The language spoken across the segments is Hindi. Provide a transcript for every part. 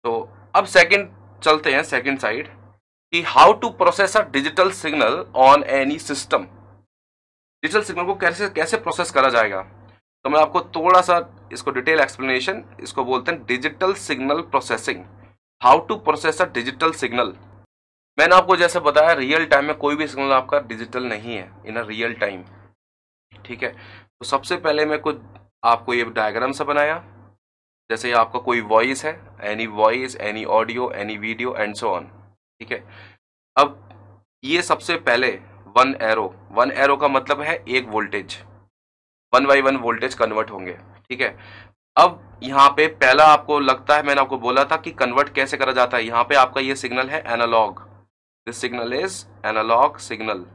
तो अब सेकंड चलते हैं, सेकंड साइड, कि how to process a digital signal on any system. Digital signal को कैसे कैसे प्रोसेस करा जाएगा। तो मैं आपको थोड़ा सा इसको डिटेल एक्सप्लेनेशन, इसको बोलते हैं digital signal processing. How to process a digital signal. मैंने आपको जैसे बताया, रियल टाइम में कोई भी सिग्नल आपका डिजिटल नहीं है इन अ रियल टाइम। ठीक है, तो सबसे पहले मैं कुछ आपको ये डायग्राम सा बनाया, जैसे ये आपका कोई voice, any audio, any video and so on. ठीक है, अब ये सबसे पहले वन एरो का मतलब है एक वोल्टेज, 1 by 1 वोल्टेज कन्वर्ट होंगे। ठीक है, अब यहाँ पे पहला आपको लगता है, मैंने आपको बोला था कि कन्वर्ट कैसे करा जाता है। यहाँ पे आपका ये सिग्नल है analogue, this signal is analogue signal,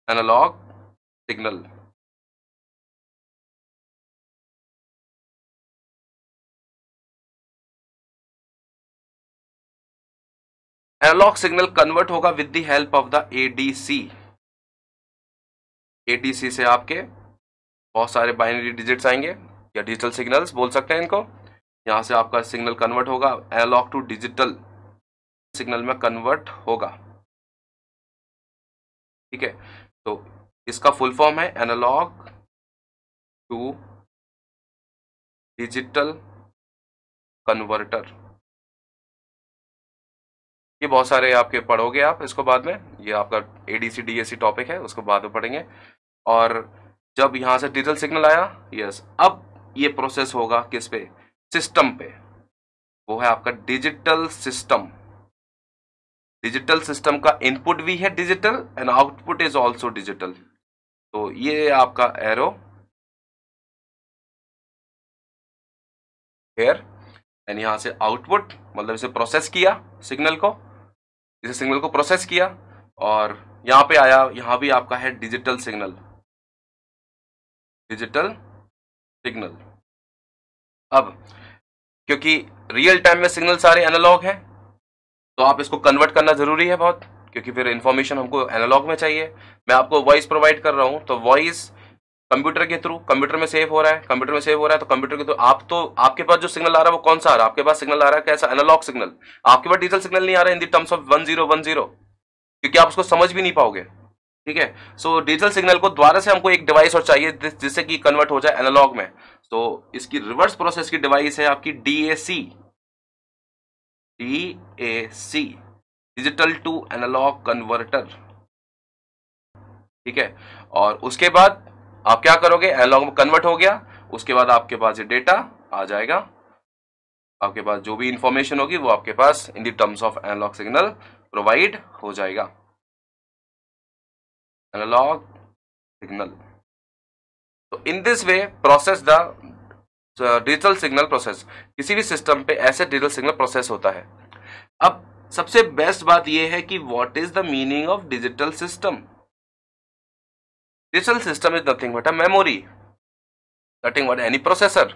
analogue signal. Analogue signal convert होगा with the help of the ADC. ADC से आपके बहुत सारे बाइनरी डिजिट्स आएंगे, या डिजिटल सिग्नल्स बोल सकते हैं इनको। यहां से आपका सिग्नल कन्वर्ट होगा, एनालॉग टू डिजिटल सिग्नल में कन्वर्ट होगा। ठीक है, तो इसका फुल फॉर्म है एनालॉग टू डिजिटल कन्वर्टर। ये बहुत सारे आपके पढ़ोगे आप इसको बाद में, ये आपका एडीसी डीएसी टॉपिक है, उसको बाद में पढ़ेंगे। और जब यहां से डिजिटल सिग्नल आया, यस, अब ये प्रोसेस होगा किस पे, सिस्टम पे। वो है आपका डिजिटल सिस्टम। डिजिटल सिस्टम का इनपुट भी है digital and output is also digital. तो ये आपका एरो हेयर, एंड यहां से आउटपुट मतलब इसे प्रोसेस किया सिग्नल को, इसे सिग्नल को प्रोसेस किया, और यहां पे आया, यहां भी आपका है डिजिटल सिग्नल, डिजिटल सिग्नल। अब क्योंकि रियल टाइम में सिग्नल सारे एनालॉग हैं, तो आप इसको कन्वर्ट करना जरूरी है बहुत, क्योंकि फिर इंफॉर्मेशन हमको एनालॉग में चाहिए। मैं आपको वॉइस प्रोवाइड कर रहा हूं, तो वॉइस कंप्यूटर के थ्रू, कंप्यूटर में सेव हो रहा है, कंप्यूटर में सेव हो रहा है, तो कंप्यूटर के थ्रू आप, तो आपके पास जो सिग्नल आ रहा है वो कौन सा आ रहा है, आपके पास सिग्नल आ रहा है कैसा, एनालॉग सिग्नल। आपके पास डिजिटल सिग्नल नहीं आ रहा है इन द टर्म्स ऑफ 1010, क्योंकि आप उसको समझ भी नहीं पाओगे। ठीक है, सो डिजिटल सिग्नल को दोबारा से हमको एक डिवाइस और चाहिए जिससे कि कन्वर्ट हो जाए एनालॉग में। तो इसकी रिवर्स प्रोसेस की डिवाइस है आपकी DAC, DAC, digital to analog converter. ठीक है, और उसके बाद आप क्या करोगे, एनालॉग में कन्वर्ट हो गया, उसके बाद आपके पास ये डेटा आ जाएगा, आपके पास जो भी इंफॉर्मेशन होगी वो आपके पास in the terms of analogue signal provide हो जाएगा, एनालॉग सिग्नल। तो in this way process the digital signal process. किसी भी सिस्टम पे ऐसे डिजिटल सिग्नल प्रोसेस होता है। अब सबसे बेस्ट बात यह है कि what is the meaning of digital system. Digital system is nothing but a memory, nothing but any processor.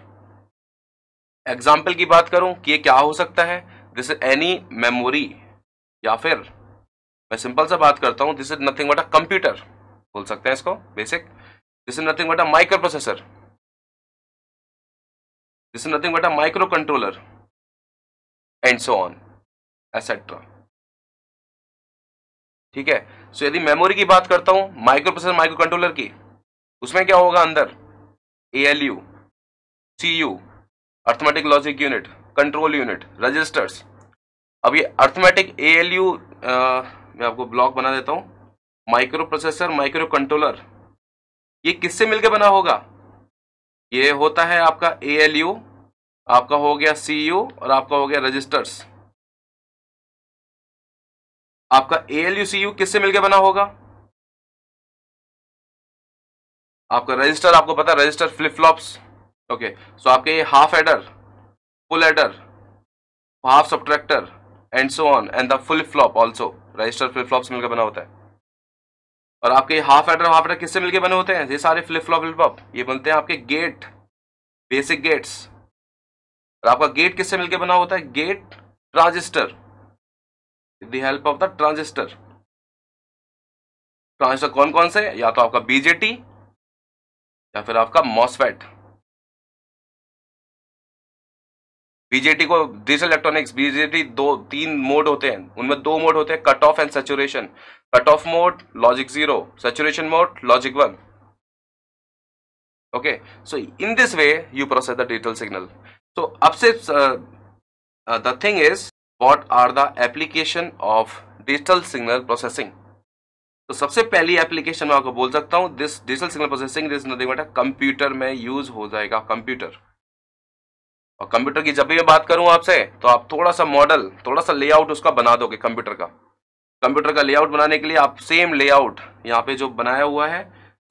Example की बात करूं कि ये क्या हो सकता है, दिस इज एनी मेमोरी, या फिर मैं सिंपल सा बात करता हूं, this is nothing but a computer बोल सकते हैं इसको, basic. This is nothing but a micro processor, this is nothing but a micro controller and so on etcetera. ठीक है, सो यदि मेमोरी की बात करता हूं, माइक्रो प्रोसेसर माइक्रो कंट्रोलर की, उसमें क्या होगा अंदर, ALU, CU, arithmetic logic unit, control unit, registers. अब ये अर्थमेटिक एएलयू, मैं आपको ब्लॉक बना देता हूं, माइक्रो प्रोसेसर माइक्रो कंट्रोलर, ये किससे मिलकर बना होगा, ये होता है आपका एएलयू, आपका हो गया सीयू, और आपका हो गया रजिस्टर्स। आपका एएलयू सीयू किससे मिलकर बना होगा, आपका रजिस्टर, आपको पता है रजिस्टर फ्लिप फ्लॉप्स। ओके, सो आपके ये half adder, full adder, half subtractor and so on, and the flip flop also register flip flop से मिलकर बना होता है। और आपके हाफ एडर किससे मिलकर बने होते हैं, ये सारे फ्लिप फ्लॉप ये बनते हैं आपके गेट, बेसिक गेट्स। और आपका गेट किससे मिलकर बना होता है, gate transistor, with the help of the transistor. Transistor कौन कौन से, या तो आपका बीजेटी या फिर आपका मॉसफेट। बीजेटी को डिजिटल इलेक्ट्रॉनिक्स, बीजेटी तीन मोड होते हैं, उनमें दो मोड होते हैं, cut off and saturation. Cut off mode logic 0, saturation mode logic 1। Okay, so in this way you process the digital signal. तो अब से the thing is what are the application of digital signal processing. तो सबसे पहली एप्लीकेशन मैं आपको बोल सकता हूं, this digital signal processing this nothing but computer में यूज हो जाएगा, कंप्यूटर। और कंप्यूटर की जब भी मैं बात करूं आपसे, तो आप थोड़ा सा मॉडल, थोड़ा सा लेआउट उसका बना दोगे कंप्यूटर का। कंप्यूटर का लेआउट बनाने के लिए आप सेम लेआउट यहाँ पे जो बनाया हुआ है,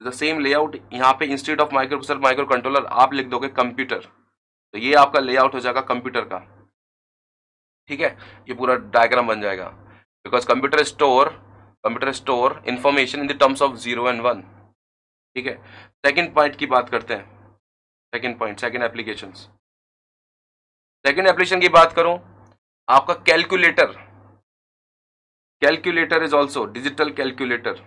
द सेम लेआउट यहाँ पे instead of micro processor micro controller आप लिख दोगे कंप्यूटर। तो ये आपका लेआउट हो जाएगा कंप्यूटर का, ठीक है। ये पूरा डायग्राम बन जाएगा, because computer store information in the terms of 0 and 1, ठीक है। सेकंड पॉइंट की बात करते हैं, second point, second application. Second application की बात करूं, आपका calculator. Calculator is also digital calculator.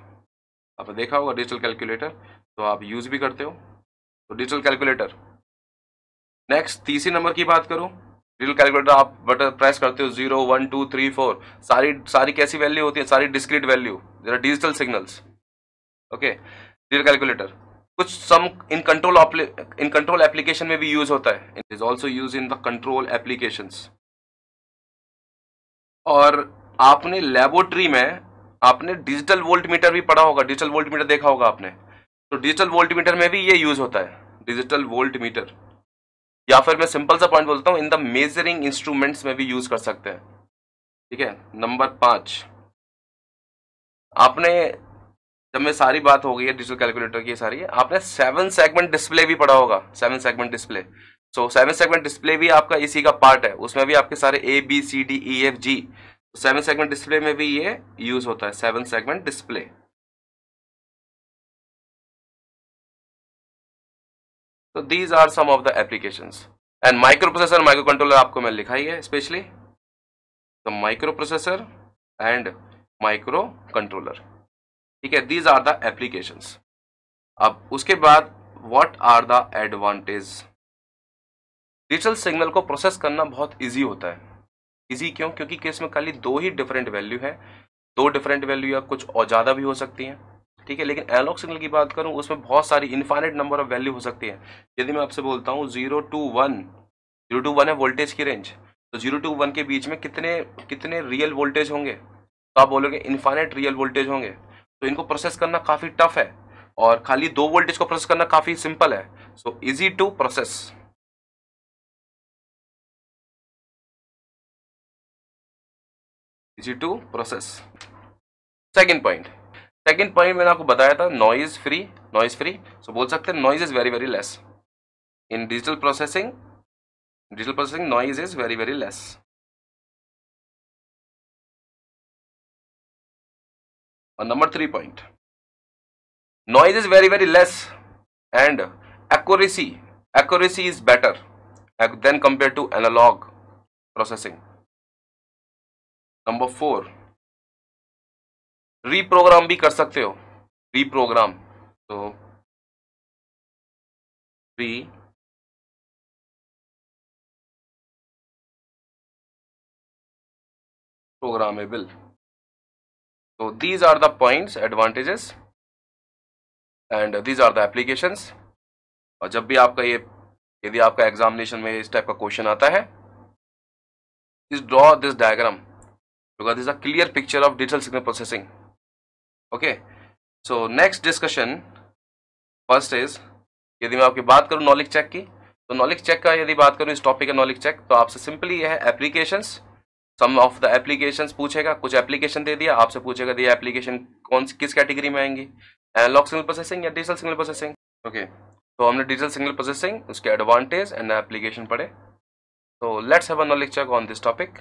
आपने देखा होगा डिजिटल कैलकुलेटर, तो आप यूज भी करते हो, तो डिजिटल कैलकुलेटर। नेक्स्ट तीसरी नंबर की बात करूं, डिजिटल कैलकुलेटर आप बटन प्रेस करते हो, 0 1 2 3 4 सारी कैसी वैल्यू होती है, सारी discrete value, there are digital signals. Okay, digital calculator कुछ सम इन कंट्रोल एप्लीकेशन में भी यूज होता है, it is also use in the control applications. और आपने लेबोरेटरी में आपने डिजिटल वोल्ट मीटर भी पढ़ा होगा, डिजिटल वोल्ट मीटर देखा होगा आपने, तो डिजिटल वोल्ट मीटर में भी ये यूज होता है, डिजिटल वोल्ट मीटर। या फिर मैं सिंपल सा पॉइंट बोलता हूं, इन द मेजरिंग इंस्ट्रूमेंट्स में भी यूज कर सकते हैं, ठीक है। नंबर 5, आपने, जब मैं सारी बात हो गई है डिजिटल कैलकुलेटर की सारी, आपने 7 सेगमेंट डिस्प्ले भी पढ़ा होगा, 7 सेगमेंट डिस्प्ले। सो 7 सेगमेंट डिस्प्ले भी आपका इसी का पार्ट है, उसमें भी आपके सारे ABCDEFG, 7 सेगमेंट डिस्प्ले में भी ये यूज होता है, 7 सेगमेंट डिस्प्ले। तो these are some of the applications. And micro processor micro controller आपको मैं लिखा ही है specially, the micro processor and micro controller, ठीक है। These are the applications. अब उसके बाद what are the advantage. Digital signal को प्रोसेस करना बहुत इजी होता है। इजी क्यों? क्योंकि केस में खाली 2 ही डिफरेंट वैल्यू है, 2 डिफरेंट वैल्यू या कुछ और ज्यादा भी हो सकती हैं, ठीक है। लेकिन एनालॉग सिग्नल की बात करूं, उसमें बहुत सारी इनफाइनाइट नंबर ऑफ वैल्यू हो सकती है। यदि मैं आपसे बोलता हूं 0 to 1 है वोल्टेज की रेंज, तो 0 to 1 के बीच में कितने रियल वोल्टेज होंगे, तो आप बोलोगे इनफाइनाइट रियल वोल्टेज होंगे। तो इनको प्रोसेस करना काफी टफ है, और खाली 2 वोल्टेज को प्रोसेस करना काफी सिंपल है। So easy to process. Easy to process. Second point मैंने आपको बताया था, नॉइज फ्री। सो बोल सकते हैं noise is very very less in digital processing noise is very very less. और number 3 point, noise is very very less and accuracy is better than compared to analog processing. Number 4, reprogram भी कर सकते हो, रीप्रोग्राम, तो programmable. So these are the points, advantages and these are the applications. और जब भी आपका ये, यदि आपका एग्जामिनेशन में इस टाइप का क्वेश्चन आता है, please draw this diagram because this is a clear picture of digital signal processing. Okay, so next discussion first is, यदि मैं आपकी बात करूं नॉलेज चेक की, तो नॉलेज चेक का यदि बात करूं, इस टॉपिक का नॉलेज चेक, तो आपसे सिंपली यह है applications, some of the applications पूछेगा, कुछ एप्लीकेशन दे दिया, आपसे पूछेगा ये एप्लीकेशन किस कैटेगरी में आएंगी, एनालॉग सिग्नल प्रोसेसिंग या डिजिटल सिग्नल प्रोसेसिंग। ओके, तो हमने डिजिटल सिग्नल प्रोसेसिंग, उसके एडवांटेज एंड एप्लीकेशन पढ़े। तो let's have a knowledge check on this topic.